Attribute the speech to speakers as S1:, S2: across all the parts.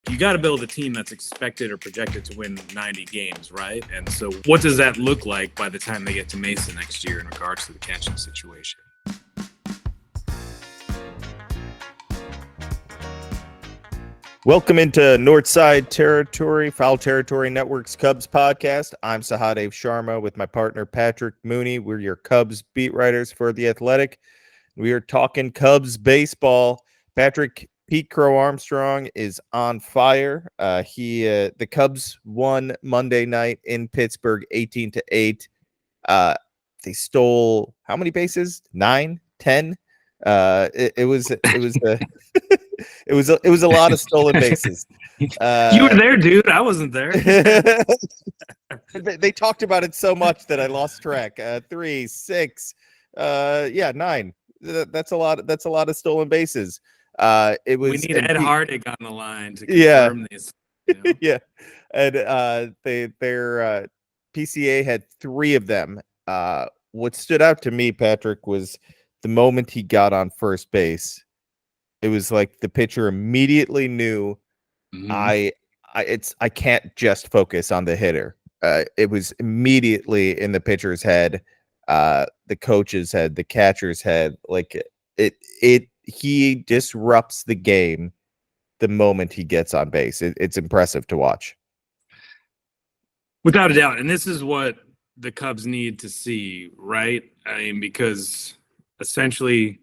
S1: you got to build a team that's expected or projected to win 90 games, right? And so what does that look like by the time they get to Mesa next year in regards to the catching situation?
S2: Welcome into Northside Territory, Foul Territory Network's Cubs podcast. I'm Sahadev Sharma with my partner Patrick Mooney. We're your Cubs beat writers for The Athletic. We are talking Cubs baseball. Patrick, Pete Crow-Armstrong is on fire. The Cubs won Monday night in Pittsburgh 18-8. They stole how many bases? 9, 10? It was a lot of stolen bases.
S1: You were there, dude. I wasn't there.
S2: They talked about it so much that I lost track. 3, 6, 9. That's a lot. That's a lot of stolen bases. We
S1: need Ed Hardig on the line to confirm this. You know?
S2: Yeah, and their PCA had 3 of them. What stood out to me, Patrick, was the moment he got on first base. It was like the pitcher immediately knew, I can't just focus on the hitter. It was immediately in the pitcher's head, the coach's head, the catcher's head. Like he disrupts the game the moment he gets on base. It's impressive to watch.
S1: Without a doubt. And this is what the Cubs need to see, right? I mean, because essentially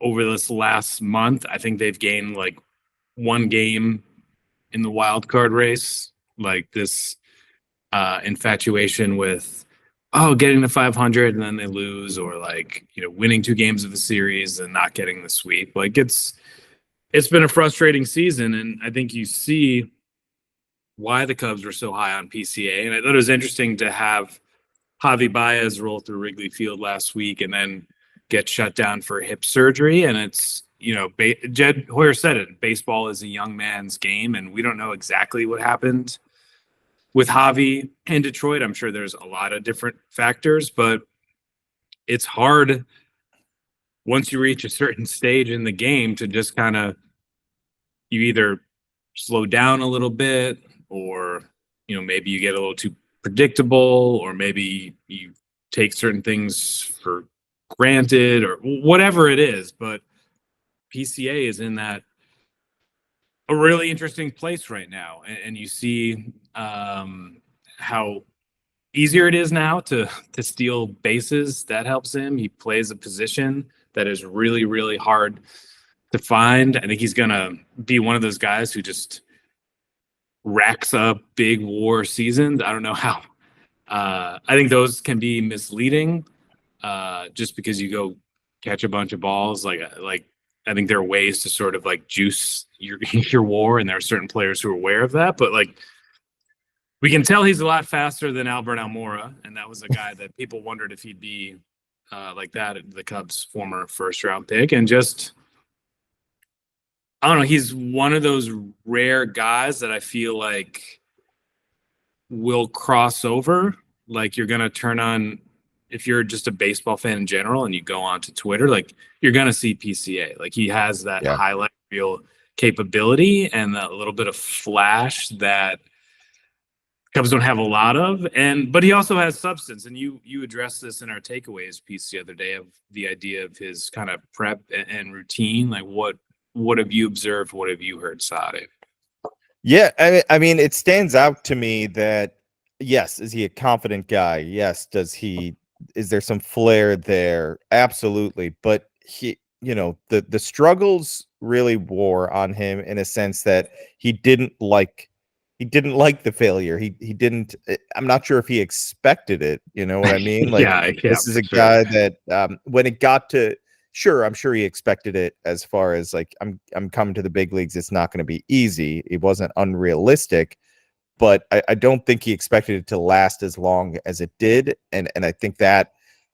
S1: over this last month, I think they've gained like 1 game in the wild card race. Like this infatuation with, getting to 500 and then they lose, or like, winning 2 games of the series and not getting the sweep. Like it's been a frustrating season. And I think you see why the Cubs were so high on PCA. And I thought it was interesting to have Javi Baez roll through Wrigley Field last week and then get shut down for hip surgery. And it's, Jed Hoyer said it, baseball is a young man's game, and we don't know exactly what happened with Javi in Detroit. I'm sure there's a lot of different factors, but it's hard once you reach a certain stage in the game to just kind of, you either slow down a little bit, or, maybe you get a little too predictable, or maybe you take certain things for granted, or whatever it is. But PCA is in that a really interesting place right now, and you see how easier it is now to steal bases. That helps him. He plays a position that is really, really hard to find. I think he's gonna be one of those guys who just racks up big WAR seasons. I don't know how. I think those can be misleading, just because you go catch a bunch of balls. Like I think there are ways to sort of like juice your WAR, and there are certain players who are aware of that. But like, we can tell he's a lot faster than Albert Almora, and that was a guy that people wondered if he'd be like that, the Cubs' former first-round pick. And just, I don't know, he's one of those rare guys that I feel like will cross over. Like, you're going to turn on, if you're just a baseball fan in general and you go onto Twitter, like, you're going to see PCA. Like, he has that highlight reel capability and that little bit of flash that Cubs don't have a lot of. But he also has substance. And you addressed this in our takeaways piece the other day, of the idea of his kind of prep and routine. Like, what have you observed? What have you heard, Sahadev?
S2: Yeah, I mean, it stands out to me that, yes, is he a confident guy? Yes. Is there some flair there? Absolutely. But he, the struggles really wore on him in a sense that he didn't like the failure. He didn't, I'm not sure if he expected it. You know what I mean? Like, this is a guy that when it got to, sure, I'm sure he expected it, as far as like, I'm coming to the big leagues. It's not going to be easy. It wasn't unrealistic, but I don't think he expected it to last as long as it did. And I think that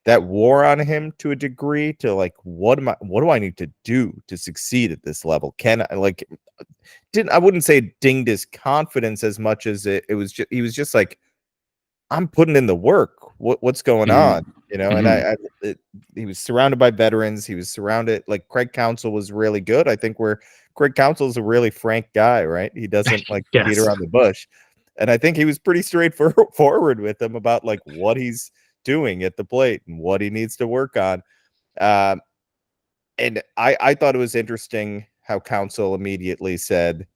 S2: wore on him to a degree, to like, what do I need to do to succeed at this level? I wouldn't say it dinged his confidence as much as he was just like, I'm putting in the work. What's going on? And he was surrounded by veterans. He was surrounded, like, Craig Counsell was really good. I think we're Craig Counsell's a really frank guy, right? He doesn't like beat
S1: Yes.
S2: around the bush. And I think he was pretty straightforward with him about like what he's doing at the plate and what he needs to work on. And I thought it was interesting how Counsell immediately said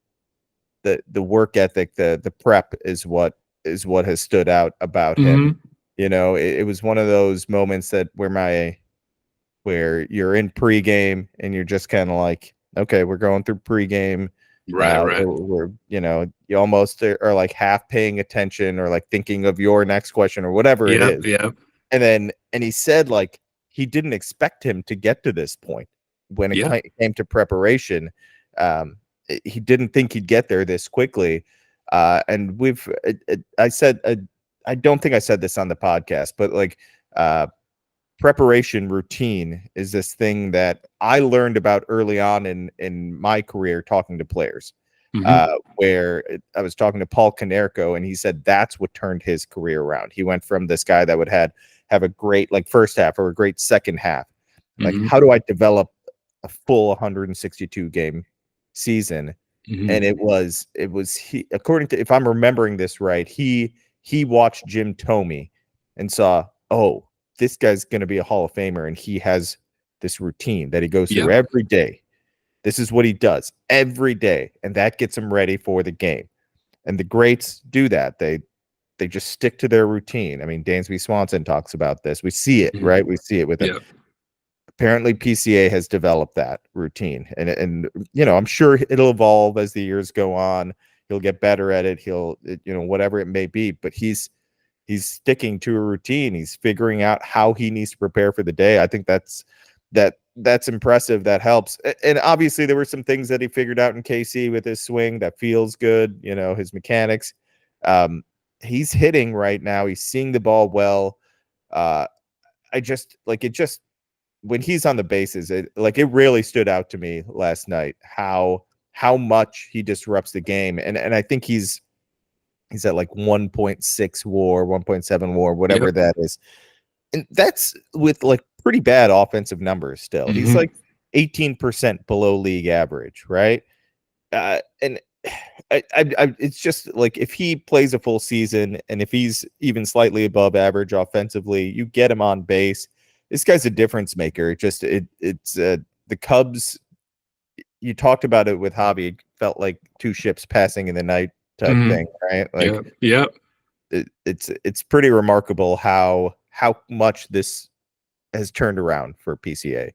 S2: that the work ethic, the prep is what has stood out about him. You know, it was one of those moments that where you're in pregame and you're just kind of like, okay, we're going through pregame.
S1: Right.
S2: We're you know, you almost are like half paying attention or like thinking of your next question or whatever it is.
S1: Yeah.
S2: And he said like he didn't expect him to get to this point when it came to preparation. He didn't think he'd get there this quickly. And I said, I don't think I said this on the podcast, but like, preparation routine is this thing that I learned about early on in my career talking to players, where I was talking to Paul Konerko, and he said that's what turned his career around. He went from this guy that would have a great like first half or a great second half. Like, how do I develop a full 162 game season? And it was he, according to, if I'm remembering this right, he watched Jim Thome and saw, oh, this guy's going to be a Hall of Famer, and he has this routine that he goes through every day. This is what he does every day, and that gets him ready for the game. And the greats do that. They just stick to their routine. I mean, Dansby Swanson talks about this. We see it, right? We see it with him. Apparently PCA has developed that routine, and you know, I'm sure it'll evolve as the years go on. He'll get better at it. He'll, you know, whatever it may be, but he's sticking to a routine. He's figuring out how he needs to prepare for the day. I think that's impressive. That helps. And obviously there were some things that he figured out in KC with his swing that feels good, you know, his mechanics. He's hitting right now. He's seeing the ball well. I just like it, just when he's on the bases, it really stood out to me last night how much he disrupts the game. And I think he's at like 1.6 WAR, 1.7 WAR, whatever that is. And that's with like pretty bad offensive numbers still. He's like 18% below league average, right? And it's just like if he plays a full season and if he's even slightly above average offensively, you get him on base. This guy's a difference maker. It's the Cubs. You talked about it with Javi. It felt like two ships passing in the night type thing, right? Like, it's pretty remarkable how much this has turned around for PCA.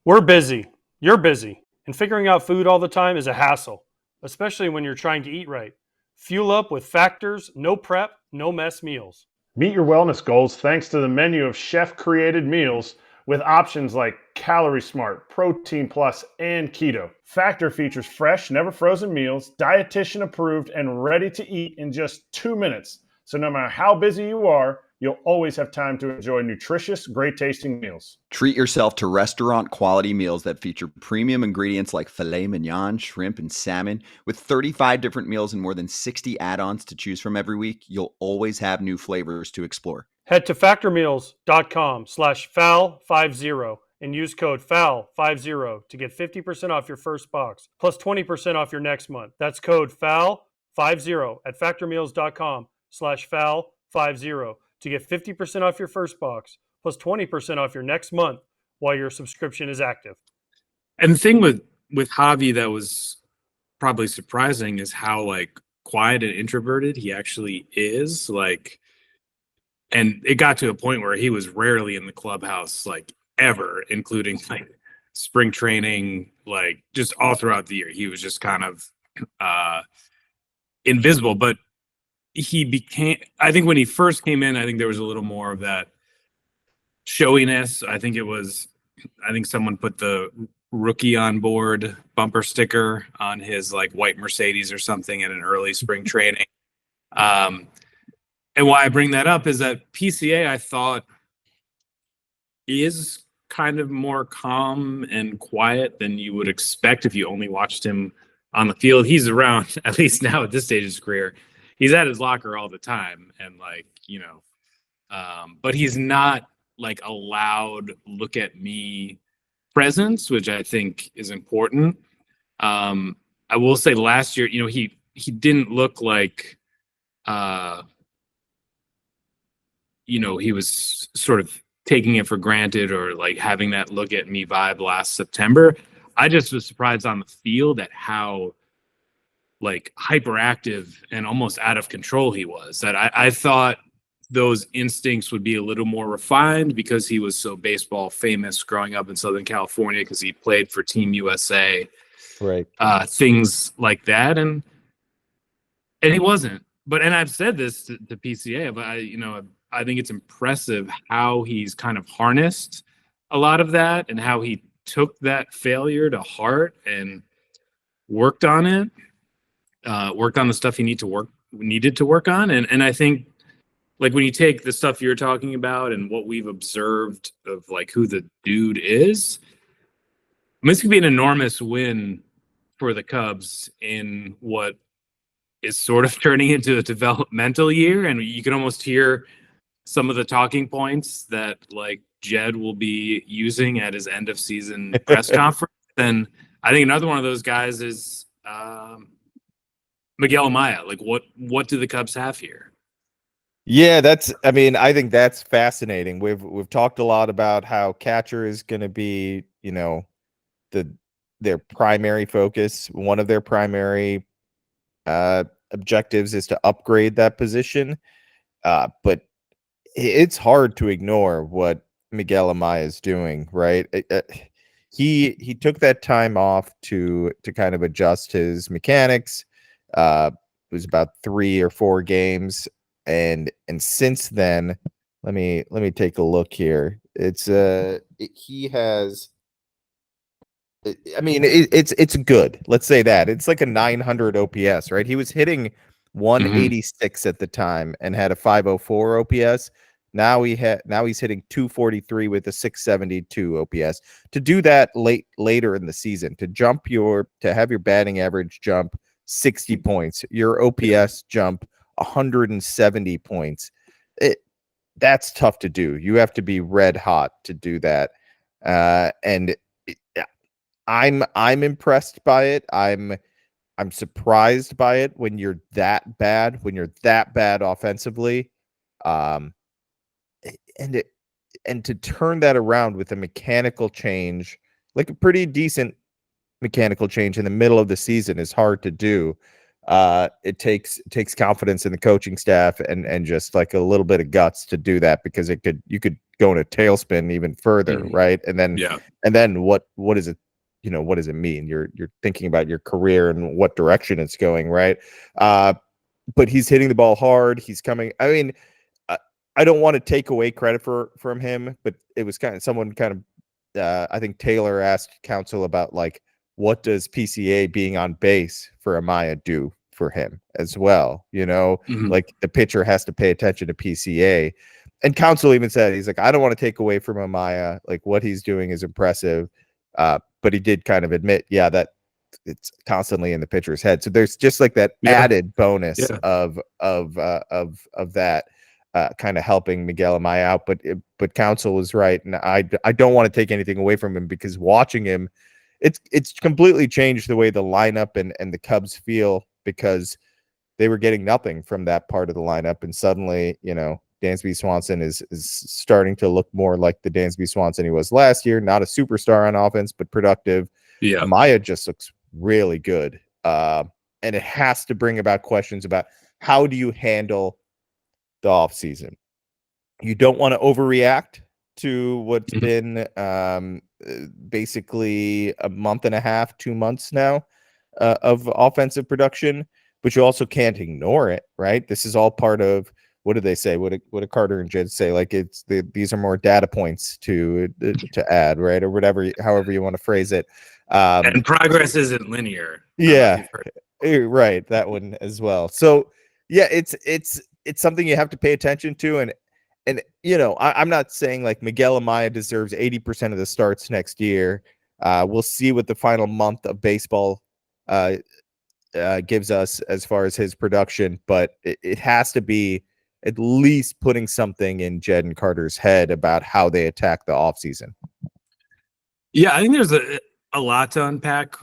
S3: We're busy. You're busy. And figuring out food all the time is a hassle, especially when you're trying to eat right. Fuel up with Factor's no prep, no mess meals.
S4: Meet your wellness goals thanks to the menu of chef-created meals with options like Calorie Smart, Protein Plus, and Keto. Factor features fresh, never frozen meals, dietitian approved, and ready to eat in just 2 minutes. So no matter how busy you are, you'll always have time to enjoy nutritious, great-tasting meals.
S5: Treat yourself to restaurant-quality meals that feature premium ingredients like filet mignon, shrimp, and salmon. With 35 different meals and more than 60 add-ons to choose from every week, you'll always have new flavors to explore.
S3: Head to factormeals.com/FAL50 and use code FAL50 to get 50% off your first box, plus 20% off your next month. That's code FAL50 at factormeals.com/FAL50 to get 50% off your first box, plus 20% off your next month while your subscription is active.
S1: And the thing with Javi that was probably surprising is how like quiet and introverted he actually is. Like, and it got to a point where he was rarely in the clubhouse, like ever, including like spring training, like just all throughout the year. He was just kind of invisible, but he became, I think when he first came in, I think there was a little more of that showiness. I think someone put the rookie on board bumper sticker on his like white Mercedes or something in an early spring training. And why I bring that up is that PCA, I thought, is kind of more calm and quiet than you would expect if you only watched him on the field. He's around, at least now at this stage of his career, he's at his locker all the time. And like, you know, but he's not like a loud look at me presence, which I think is important. I will say last year, he didn't look like, he was sort of taking it for granted or like having that look at me vibe last September. I just was surprised on the field at how like hyperactive and almost out of control he was. That I thought those instincts would be a little more refined because he was so baseball famous growing up in Southern California because he played for Team USA,
S2: Right.
S1: things like that, and he wasn't. But and I've said this to PCA, but I think it's impressive how he's kind of harnessed a lot of that and how he took that failure to heart and worked on it, worked on the stuff he needed to work on. And I think like when you take the stuff you're talking about and what we've observed of like who the dude is, this could be an enormous win for the Cubs in what is sort of turning into a developmental year. And you can almost hear some of the talking points that like Jed will be using at his end of season press conference. And I think another one of those guys is Miguel Amaya. Like what do the Cubs have here?
S2: Yeah, I think that's fascinating. We've talked a lot about how catcher is going to be, their primary focus. One of their primary objectives is to upgrade that position. But it's hard to ignore what Miguel Amaya is doing, right? He took that time off to kind of adjust his mechanics. It was about 3 or 4 games, and since then, let me take a look here. He has. It's good. Let's say that it's like a 900 OPS, right? He was hitting 186 at the time and had a 504 OPS. Now he's hitting 243 with a 672 OPS. To do that later in the season, to have your batting average jump 60 points, your OPS jump 170 points. That's tough to do. You have to be red hot to do that. And I'm impressed by it. I'm surprised by it when you're that bad offensively. And to turn that around with a mechanical change, like a pretty decent mechanical change in the middle of the season, is hard to do. It takes confidence in the coaching staff and just like a little bit of guts to do that, because you could go in a tailspin even further, right? And then what is it? What does it mean? You're thinking about your career and what direction it's going, right? But he's hitting the ball hard. He's coming. I mean, I don't want to take away credit from him, but it was someone I think Taylor asked Counsell about like, what does PCA being on base for Amaya do for him as well? Like the pitcher has to pay attention to PCA. And Counsell even said, he's like, I don't want to take away from Amaya. Like what he's doing is impressive. But he did kind of admit, that it's constantly in the pitcher's head. So there's just like that added bonus of that kind of helping Miguel Amaya out. But Counsell was right, and I don't want to take anything away from him, because watching him, it's completely changed the way the lineup and the Cubs feel, because they were getting nothing from that part of the lineup, and suddenly Dansby Swanson is starting to look more like the Dansby Swanson he was last year. Not a superstar on offense, but productive. Yeah, Amaya just looks really good, and it has to bring about questions about how do you handle the offseason. You don't want to overreact to what's been basically a month and a half, 2 months now of offensive production, but you also can't ignore it, right? This is all part of, what did they say? What did Carter and Jed say? Like these are more data points to add, right? Or whatever, however you want to phrase it.
S1: And progress isn't linear.
S2: Yeah, right. That one as well. So yeah, it's something you have to pay attention to. And I'm not saying like Miguel Amaya deserves 80% of the starts next year. We'll see what the final month of baseball gives us as far as his production, but it has to be at least putting something in Jed and Carter's head about how they attack the offseason.
S1: Yeah, I think there's a lot to unpack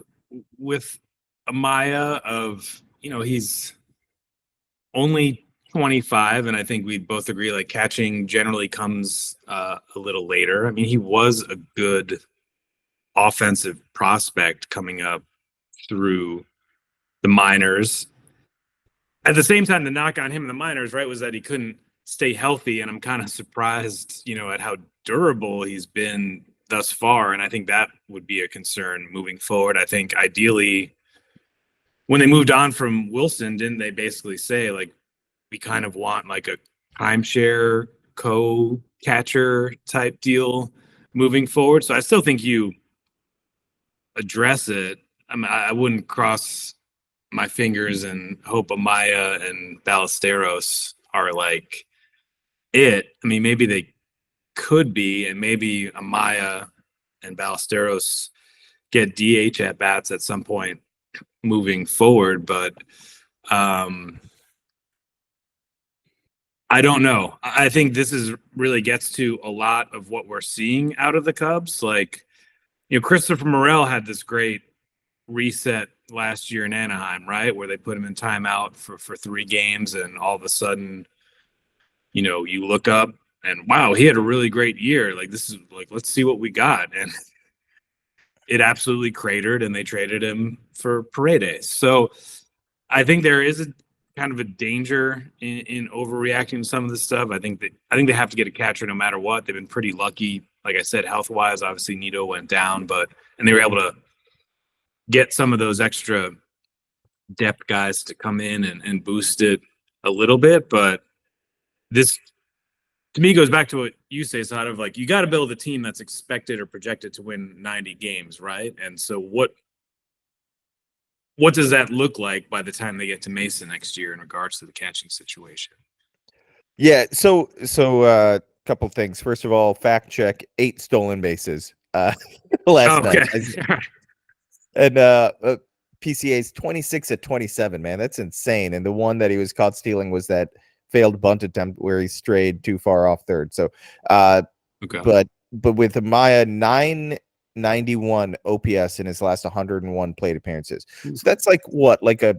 S1: with Amaya he's only 25, and I think we both agree like catching generally comes a little later. I mean, he was a good offensive prospect coming up through the minors. At the same time, the knock on him in the minors, right, was that he couldn't stay healthy, and I'm kind of surprised, at how durable he's been thus far, and I think that would be a concern moving forward. I think ideally, when they moved on from Wilson, didn't they basically say like we kind of want like a timeshare co-catcher type deal moving forward? So I still think you address it. I wouldn't cross my fingers and hope Amaya and Ballesteros are like it. I mean, maybe they could be, and maybe Amaya and Ballesteros get DH at bats at some point moving forward, but I don't know. I think this is really gets to a lot of what we're seeing out of the Cubs. Like, Christopher Morel had this great reset last year in Anaheim, right? Where they put him in timeout for 3 games, and all of a sudden, you look up and wow, he had a really great year. Like, this is like, let's see what we got. And it absolutely cratered, and they traded him for Paredes. So I think there is a kind of a danger in overreacting to some of this stuff. I think they have to get a catcher no matter what. They've been pretty lucky, like I said, health wise. Obviously, Nito went down, and they were able to get some of those extra depth guys to come in and boost it a little bit. But this, to me, goes back to what you say, sort of like, you got to build a team that's expected or projected to win 90 games, right? And so what does that look like by the time they get to Mesa next year in regards to the catching situation?
S2: Yeah, so couple things. First of all, fact check: 8 stolen bases last night. And PCA's 26 at 27, man. That's insane. And the one that he was caught stealing was that failed bunt attempt where he strayed too far off third. So but with Amaya, 991 OPS in his last 101 plate appearances. So that's like what? Like a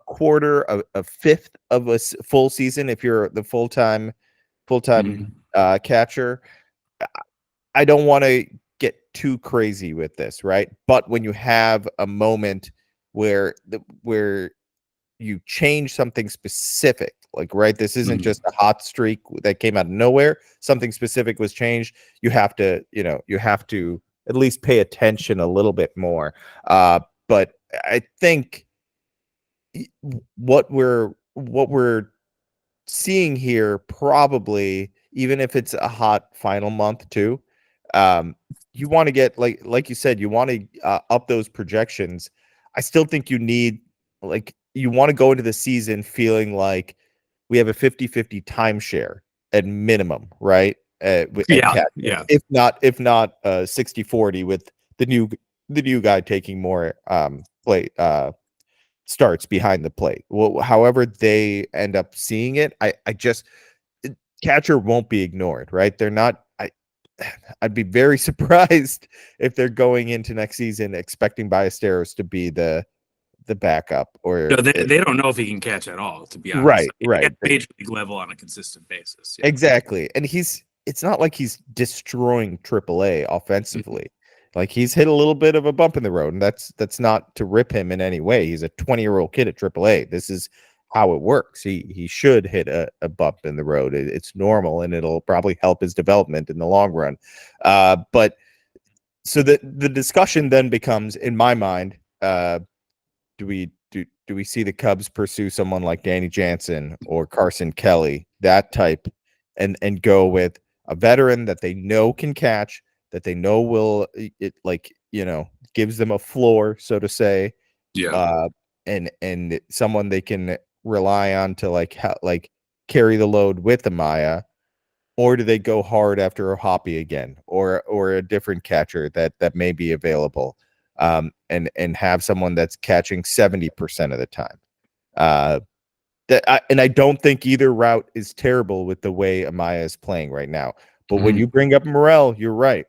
S2: quarter, a fifth of a full season if you're the full-time catcher. I don't want to get too crazy with this, right? But when you have a moment where you change something specific, like, right, this isn't just a hot streak that came out of nowhere. Something specific was changed. You have to at least pay attention a little bit more. But I think what we're seeing here, probably, even if it's a hot final month too, you want to get like you said, you want to up those projections. I still think you need, like, you want to go into the season feeling like we have a 50-50 timeshare at minimum, right? If not 60-40 with the new guy taking more play starts behind the plate. Well, however they end up seeing it, catcher won't be ignored, right? They're not. I'd be very surprised if they're going into next season expecting Ballesteros to be the backup, or
S1: no, they don't know if he can catch at all, to be honest.
S2: Right.
S1: At major league level on a consistent basis.
S2: Yeah. Exactly. And it's not like he's destroying AAA offensively. Like, he's hit a little bit of a bump in the road, and that's not to rip him in any way. He's a 20-year-old kid at AAA. This is how it works. He should hit a bump in the road. It's normal, and it'll probably help his development in the long run. But so the discussion then becomes, in my mind, do we see the Cubs pursue someone like Danny Jansen or Carson Kelly, that type, and go with a veteran that they know can catch, that they know will gives them a floor, so to say, and someone they can rely on to carry the load with Amaya? Or do they go hard after Hoppy again, or a different catcher that may be available, and have someone that's catching 70% of the time? And I don't think either route is terrible with the way Amaya is playing right now. But when you bring up Morel, you're right.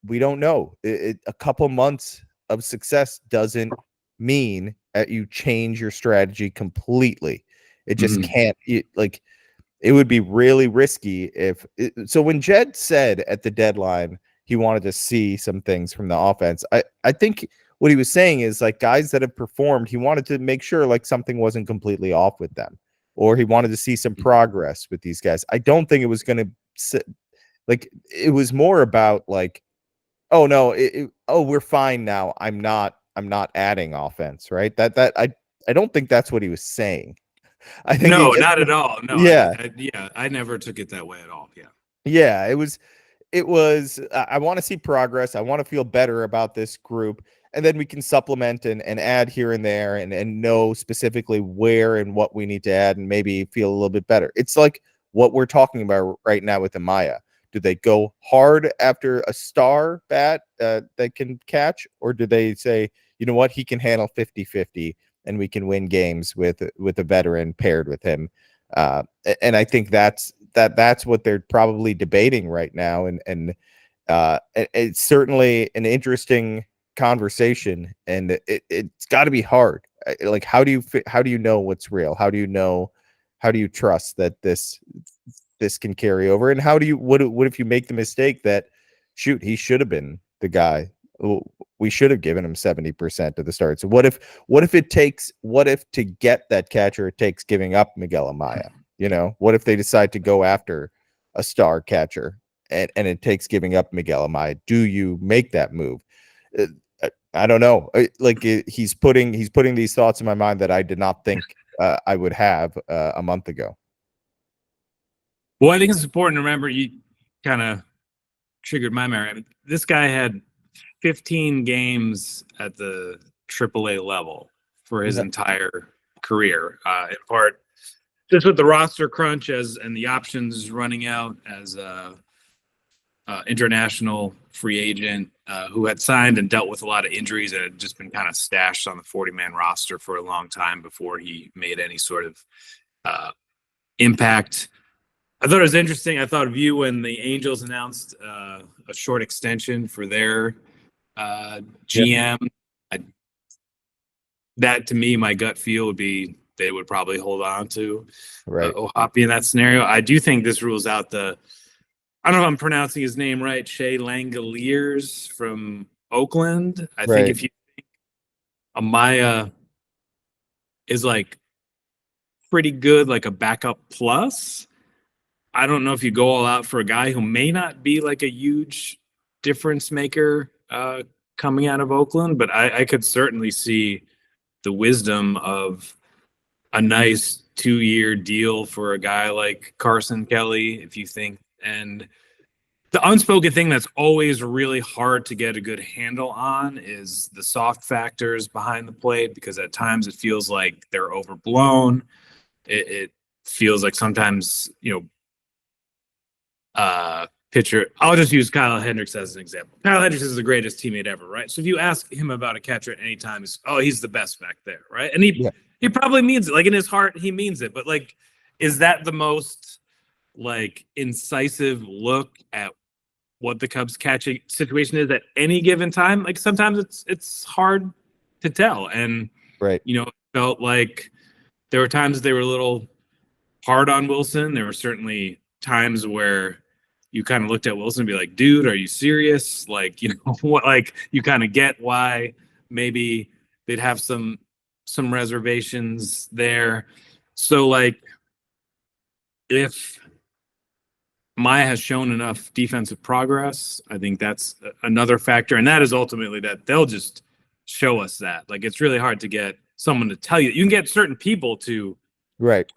S2: We don't know. A couple months of success doesn't mean that you change your strategy completely. It just can't. It would be really risky if so when Jed said at the deadline he wanted to see some things from the offense, I think what he was saying is like guys that have performed, he wanted to make sure like something wasn't completely off with them, or he wanted to see some progress with these guys. I don't think it was going to like it was more about like, oh no, oh we're fine now. I'm not adding offense, right? I don't think that's what he was saying. I think
S1: No, not at all. No,
S2: yeah.
S1: I never took it that way at all. Yeah.
S2: Yeah, it was I want to see progress. I want to feel better about this group, and then we can supplement and add here and there and know specifically where and what we need to add and maybe feel a little bit better. It's like what we're talking about right now with Amaya. Do they go hard after a star bat that can catch, or do they say, you know what, he can handle 50-50 and we can win games with a veteran paired with him? And I think that's what they're probably debating right now, and it's certainly an interesting conversation, and it's got to be hard. Like, how do you know what's real? How do you trust that this can carry over? And what if you make the mistake that, shoot, he should have been the guy? We should have given him 70% of the starts. So what if to get that catcher it takes giving up Miguel Amaya? You know, what if they decide to go after a star catcher and it takes giving up Miguel Amaya? Do you make that move? I don't know. He's putting these thoughts in my mind that I did not think I would have a month ago.
S1: Well, I think it's important to remember, you kind of triggered my memory. This guy had 15 games at the AAA level for his entire career, in part just with the roster crunch and the options running out as a international free agent who had signed and dealt with a lot of injuries and had just been kind of stashed on the 40-man roster for a long time before he made any sort of impact. I thought it was interesting. I thought of you when the Angels announced a short extension for their GM. That, to me, my gut feel would be they would probably hold on to Ohapi in that scenario. I do think this rules out I don't know if I'm pronouncing his name right, Shea Langoliers from Oakland. I think if you think Amaya is like pretty good, like a backup plus, I don't know if you go all out for a guy who may not be like a huge difference maker coming out of Oakland, but I could certainly see the wisdom of a nice 2-year deal for a guy like Carson Kelly, if you think. And the unspoken thing that's always really hard to get a good handle on is the soft factors behind the plate, because at times it feels like they're overblown. It feels like sometimes, pitcher. I'll just use Kyle Hendricks as an example. Kyle Hendricks is the greatest teammate ever, right? So if you ask him about a catcher at any time, he's the best back there, right? And he probably means it. Like, in his heart, he means it. But like, is that the most like incisive look at what the Cubs catching situation is at any given time? Like, sometimes it's hard to tell. And it felt like there were times they were a little hard on Wilson. There were certainly times where you kind of looked at Wilson and be like, dude, are you serious? Like, what, like, you kind of get why maybe they'd have some reservations there. So like, if Maya has shown enough defensive progress, I think that's another factor. And that is ultimately that they'll just show us that. Like, it's really hard to get someone to tell you. You can get certain people to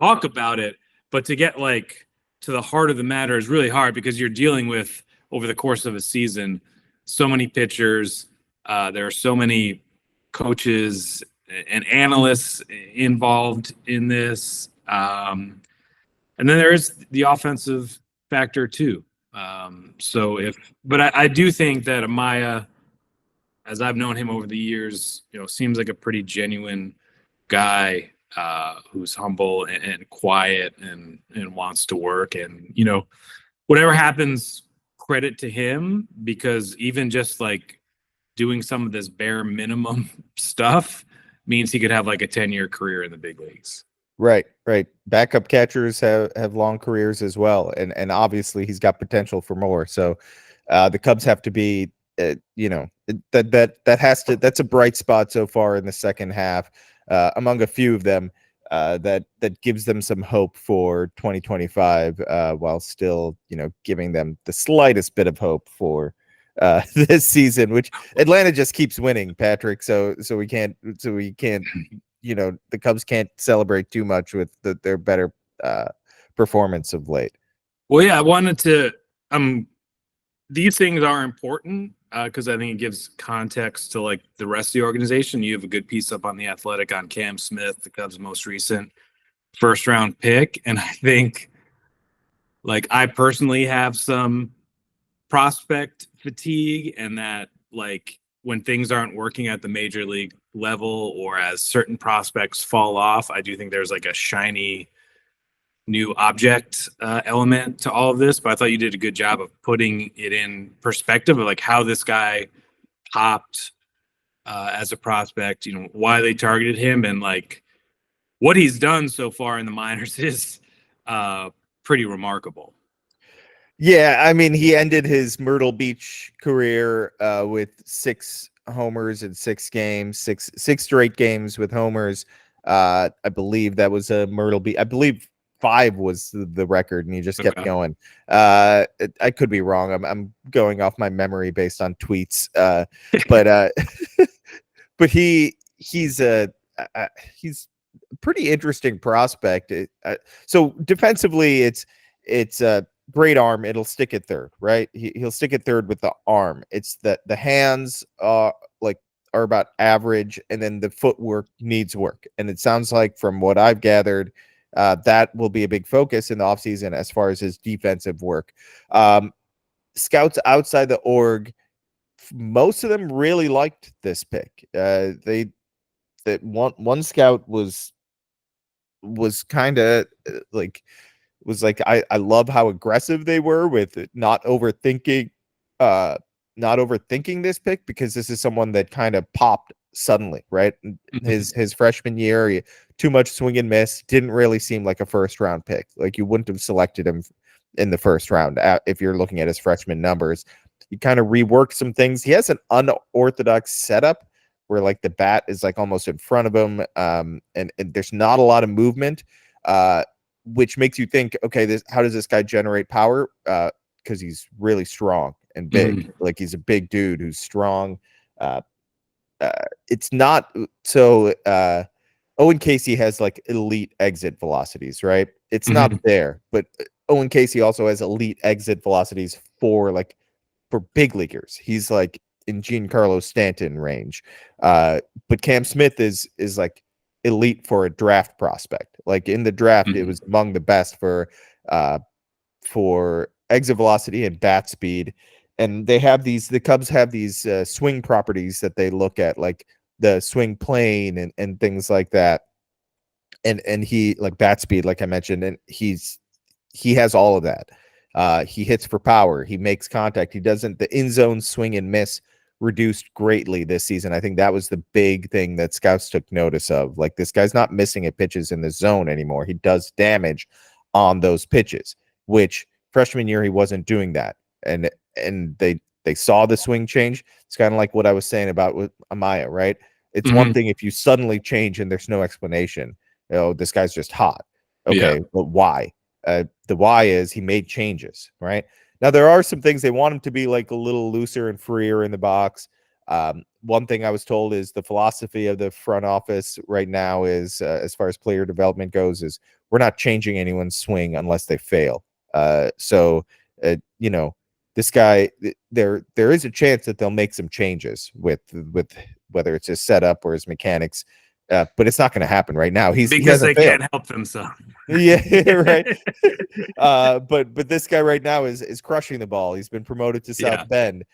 S1: talk about it, but to get like to the heart of the matter is really hard, because you're dealing with, over the course of a season, so many pitchers. There are so many coaches and analysts involved in this. And then there is the offensive factor too. But I do think that Amaya, as I've known him over the years, seems like a pretty genuine guy, who's humble and quiet and wants to work. And, whatever happens, credit to him, because even just like doing some of this bare minimum stuff means he could have like a 10-year career in the big leagues.
S2: Right. Backup catchers have long careers as well, and obviously he's got potential for more. So the Cubs have to be, that's a bright spot so far in the second half, among a few of them, that gives them some hope for 2025, while still giving them the slightest bit of hope for this season, which Atlanta just keeps winning, Patrick. So we can't the Cubs can't celebrate too much with their better performance of late.
S1: Well, yeah, I wanted to. These things are important because I think it gives context to like the rest of the organization. You have a good piece up on The Athletic on Cam Smith, the Cubs' most recent first-round pick, and I think, like, I personally have some prospect fatigue, and that like when things aren't working at the major league level or as certain prospects fall off, I do think there's like a shiny new object element to all of this. But I thought you did a good job of putting it in perspective of like how this guy popped as a prospect, why they targeted him, and like what he's done so far in the minors is pretty remarkable.
S2: Yeah, I mean, he ended his Myrtle Beach career with 6 homers in 6 games, six straight games with homers. I believe that was a Myrtle Beach. I believe 5 was the record, and he just kept going. I could be wrong. I'm going off my memory based on tweets. But but he's a pretty interesting prospect. So defensively, it's a great arm. It'll stick at third, right? He'll stick at third with the arm. It's the hands are about average, and then the footwork needs work. And it sounds like, from what I've gathered, that will be a big focus in the offseason as far as his defensive work. Scouts outside the org, most of them really liked this pick. One scout was kind of like, I love how aggressive they were with it, not overthinking this pick, because this is someone that kind of popped suddenly, right? His freshman year, too much swing and miss, didn't really seem like a first round pick. Like, you wouldn't have selected him in the first round if you're looking at his freshman numbers. He kind of reworked some things. He has an unorthodox setup where like the bat is like almost in front of him, and there's not a lot of movement, which makes you think, okay, how does this guy generate power? Because he's really strong and big. Like, he's a big dude who's strong. It's not so. Owen Casey has like elite exit velocities, right? It's not there, but Owen Casey also has elite exit velocities for big leaguers. He's like in Giancarlo Stanton range. But Cam Smith is like elite for a draft prospect. Like, in the draft, it was among the best for exit velocity and bat speed. And the Cubs have these swing properties that they look at, like the swing plane and things like that. And he, like, bat speed, like I mentioned, and he has all of that. He hits for power. He makes contact. The in-zone swing and miss reduced greatly this season. I think that was the big thing that scouts took notice of. Like, this guy's not missing at pitches in the zone anymore. He does damage on those pitches, which freshman year he wasn't doing that. And they saw the swing change. It's kind of like what I was saying about with Amaya, right? It's one thing if you suddenly change and there's no explanation. This guy's just hot. Okay, but why? The why is he made changes, right? Now, there are some things they want him to be like a little looser and freer in the box. One thing I was told is the philosophy of the front office right now is, as far as player development goes, is we're not changing anyone's swing unless they fail. This guy, there is a chance that they'll make some changes with whether it's his setup or his mechanics, but it's not going to happen right now.
S1: Because they can't help themselves.
S2: Yeah, right. But this guy right now is crushing the ball. He's been promoted to South Bend.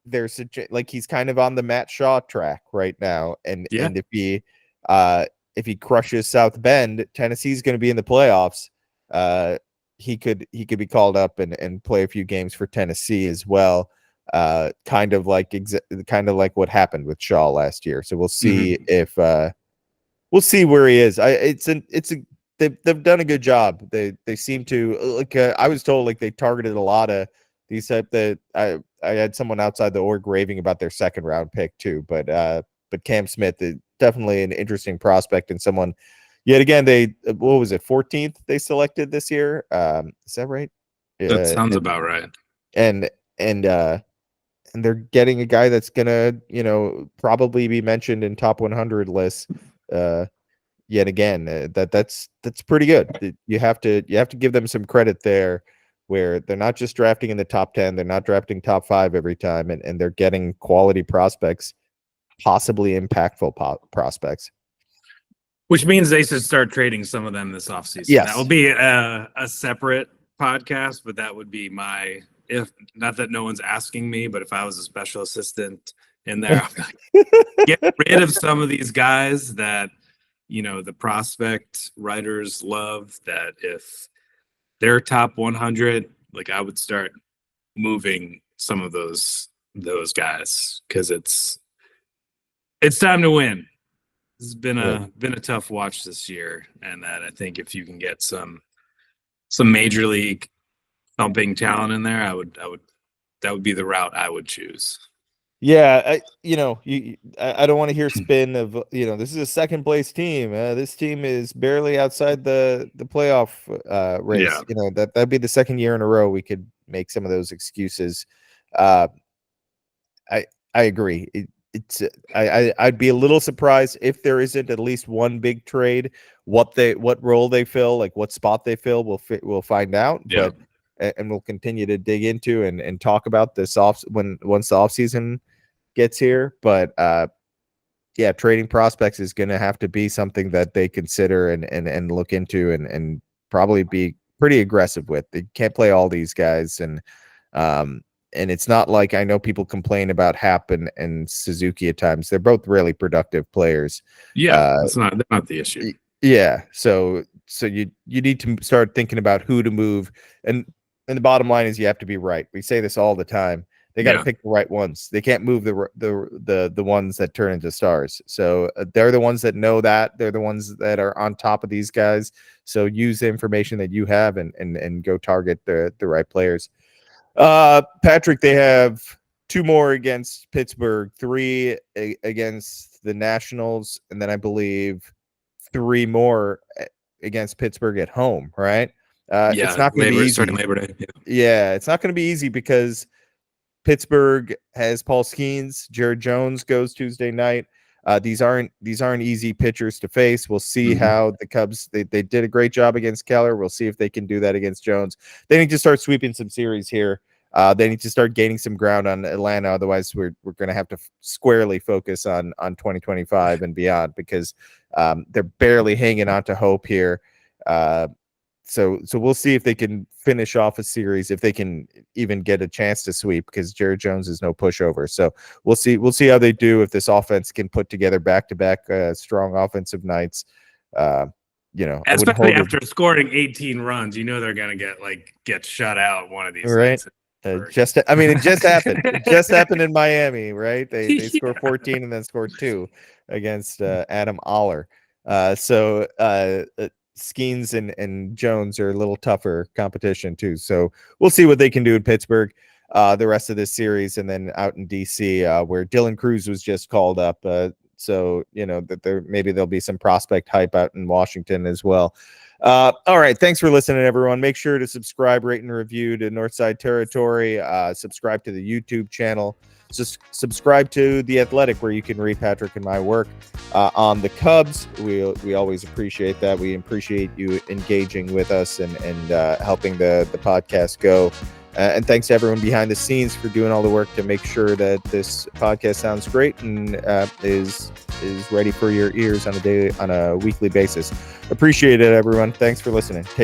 S2: There's he's kind of on the Matt Shaw track right now, and if he crushes South Bend, Tennessee's going to be in the playoffs. He could be called up and play a few games for Tennessee as well. kind of like what happened with Shaw last year. So we'll see if we'll see where he is. They've done a good job. They seem to like. I was told like they targeted a lot of these type that I had someone outside the org raving about their second round pick too. But Cam Smith is definitely an interesting prospect and someone. Yet again, what was it, 14th they selected this year? Is that right?
S1: That sounds about right.
S2: And they're getting a guy that's gonna, probably be mentioned in top 100 lists. Yet again, that's pretty good. You have to give them some credit there, where they're not just drafting in the top 10, they're not drafting top 5 every time, and they're getting quality prospects, possibly impactful prospects.
S1: Which means they should start trading some of them this offseason.
S2: Yes.
S1: That will be a separate podcast, but that would be if not that no one's asking me, but if I was a special assistant in there, I'd be like, get rid of some of these guys that, the prospect writers love, that if they're top 100, like I would start moving some of those guys, because it's time to win. This has been a tough watch this year, and that I think if you can get some major league thumping talent in there, that would be the route I would choose.
S2: Yeah, I don't want to hear spin of this is a second place team. This team is barely outside the playoff race.
S1: Yeah.
S2: That'd be the second year in a row we could make some of those excuses. I agree. I'd be a little surprised if there isn't at least one big trade. What role they fill, like what spot they fill, we'll find out.
S1: Yeah.
S2: And we'll continue to dig into and talk about this once the offseason gets here. But trading prospects is going to have to be something that they consider and look into and probably be pretty aggressive with. They can't play all these guys, and it's not like, I know people complain about Happ and Suzuki at times. They're both really productive players.
S1: Yeah, that's not the issue.
S2: Yeah, so you need to start thinking about who to move, and the bottom line is you have to be right. We say this all the time. They got to pick the right ones. They can't move the ones that turn into stars. So they're the ones that know that. They're the ones that are on top of these guys. So use the information that you have and go target the right players. Patrick, they have 2 more against Pittsburgh, 3 against the Nationals, and then I believe 3 more against Pittsburgh at home, right? It's not going to be easy.
S1: Starting Labor Day.
S2: Yeah, it's not going to be easy because Pittsburgh has Paul Skeens. Jared Jones goes Tuesday night. These aren't easy pitchers to face. We'll see how the Cubs, they did a great job against Keller. We'll see if they can do that against Jones. They need to start sweeping some series here. They need to start gaining some ground on Atlanta. Otherwise, we're going to have to squarely focus on 2025 and beyond, because they're barely hanging on to hope here. So we'll see if they can finish off a series, if they can even get a chance to sweep, because Jared Jones is no pushover. So we'll see how they do, if this offense can put together back-to-back strong offensive nights.
S1: Especially after scoring 18 runs, they're going to get shut out one of these
S2: nights. It just happened. It just happened in Miami, right? They scored 14 and then scored 2 against Adam Oller. Skeens and Jones are a little tougher competition too. So we'll see what they can do in Pittsburgh the rest of this series, and then out in DC where Dylan Cruz was just called up. So that maybe there'll be some prospect hype out in Washington as well. All right. Thanks for listening, everyone. Make sure to subscribe, rate, and review to Northside Territory. Subscribe to the YouTube channel. Just subscribe to The Athletic, where you can read Patrick and my work on the Cubs. We always appreciate that. We appreciate you engaging with us and helping the podcast go. And thanks to everyone behind the scenes for doing all the work to make sure that this podcast sounds great and is ready for your ears on a weekly basis. Appreciate it, everyone. Thanks for listening. Take